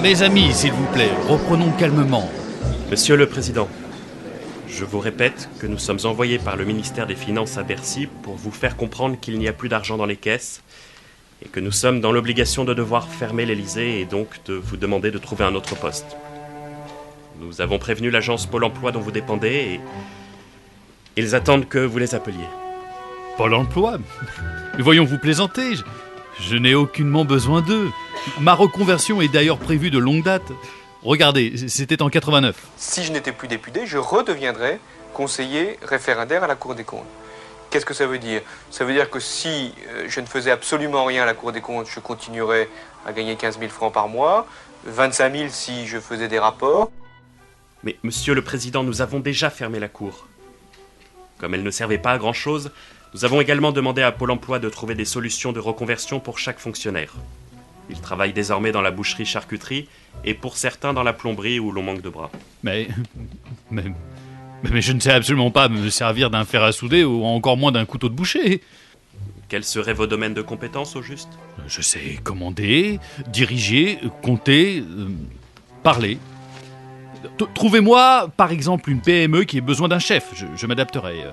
Mes amis, s'il vous plaît, reprenons calmement. Monsieur le Président, je vous répète que nous sommes envoyés par le ministère des Finances à Bercy pour vous faire comprendre qu'il n'y a plus d'argent dans les caisses et que nous sommes dans l'obligation de devoir fermer l'Élysée et donc de vous demander de trouver un autre poste. Nous avons prévenu l'agence Pôle emploi dont vous dépendez et ils attendent que vous les appeliez. Pôle emploi ? Voyons, vous plaisanter. Je n'ai aucunement besoin d'eux. Ma reconversion est d'ailleurs prévue de longue date. Regardez, c'était en 89. Si je n'étais plus député, je redeviendrais conseiller référendaire à la Cour des comptes. Qu'est-ce que ça veut dire ? Ça veut dire que si je ne faisais absolument rien à la Cour des comptes, je continuerais à gagner 15 000 francs par mois, 25 000 si je faisais des rapports. Mais Monsieur le Président, nous avons déjà fermé la Cour. Comme elle ne servait pas à grand-chose, nous avons également demandé à Pôle emploi de trouver des solutions de reconversion pour chaque fonctionnaire. Ils travaillent désormais dans la boucherie-charcuterie et pour certains dans la plomberie où l'on manque de bras. Mais je ne sais absolument pas me servir d'un fer à souder ou encore moins d'un couteau de boucher. Quels seraient vos domaines de compétences au juste ? Je sais commander, diriger, compter, parler. Trouvez-moi, par exemple, une PME qui ait besoin d'un chef. Je m'adapterai.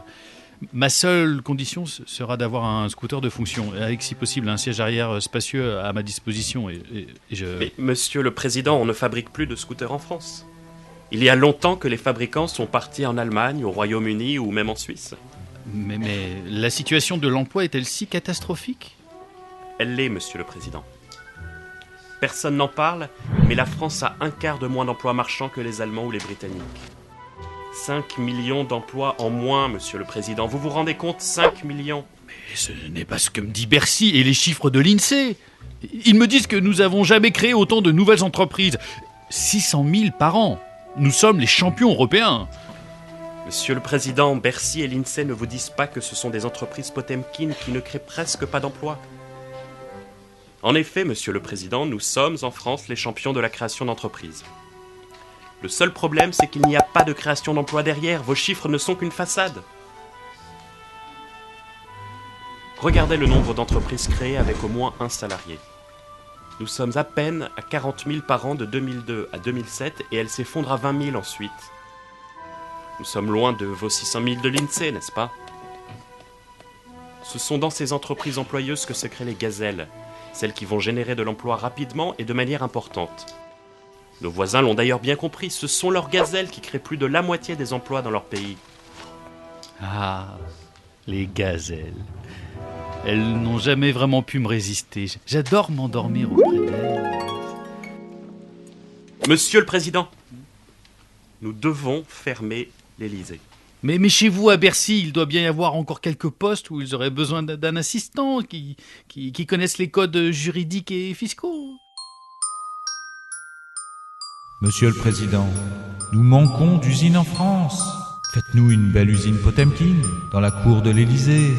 Ma seule condition sera d'avoir un scooter de fonction, avec si possible un siège arrière spacieux à ma disposition. Mais Monsieur le Président, on ne fabrique plus de scooters en France. Il y a longtemps que les fabricants sont partis en Allemagne, au Royaume-Uni ou même en Suisse. Mais la situation de l'emploi est-elle si catastrophique ? Elle l'est, Monsieur le Président. Personne n'en parle, mais la France a un quart de moins d'emplois marchands que les Allemands ou les Britanniques. 5 millions d'emplois en moins, Monsieur le Président. Vous vous rendez compte ? 5 millions. Mais ce n'est pas ce que me dit Bercy et les chiffres de l'INSEE. Ils me disent que nous n'avons jamais créé autant de nouvelles entreprises. 600 000 par an. Nous sommes les champions européens. Monsieur le Président, Bercy et l'INSEE ne vous disent pas que ce sont des entreprises Potemkin qui ne créent presque pas d'emplois. En effet, Monsieur le Président, nous sommes en France les champions de la création d'entreprises. Le seul problème, c'est qu'il n'y a pas de création d'emplois derrière. Vos chiffres ne sont qu'une façade. Regardez le nombre d'entreprises créées avec au moins un salarié. Nous sommes à peine à 40 000 par an de 2002 à 2007 et elle s'effondre à 20 000 ensuite. Nous sommes loin de vos 600 000 de l'INSEE, n'est-ce pas ? Ce sont dans ces entreprises employeuses que se créent les gazelles, celles qui vont générer de l'emploi rapidement et de manière importante. Nos voisins l'ont d'ailleurs bien compris, ce sont leurs gazelles qui créent plus de la moitié des emplois dans leur pays. Ah, les gazelles. Elles n'ont jamais vraiment pu me résister. J'adore m'endormir auprès d'elles. Monsieur le Président, nous devons fermer l'Élysée. Mais chez vous, à Bercy, il doit bien y avoir encore quelques postes où ils auraient besoin d'un assistant qui connaisse les codes juridiques et fiscaux. Monsieur le Président, nous manquons d'usines en France. Faites-nous une belle usine Potemkin dans la cour de l'Élysée.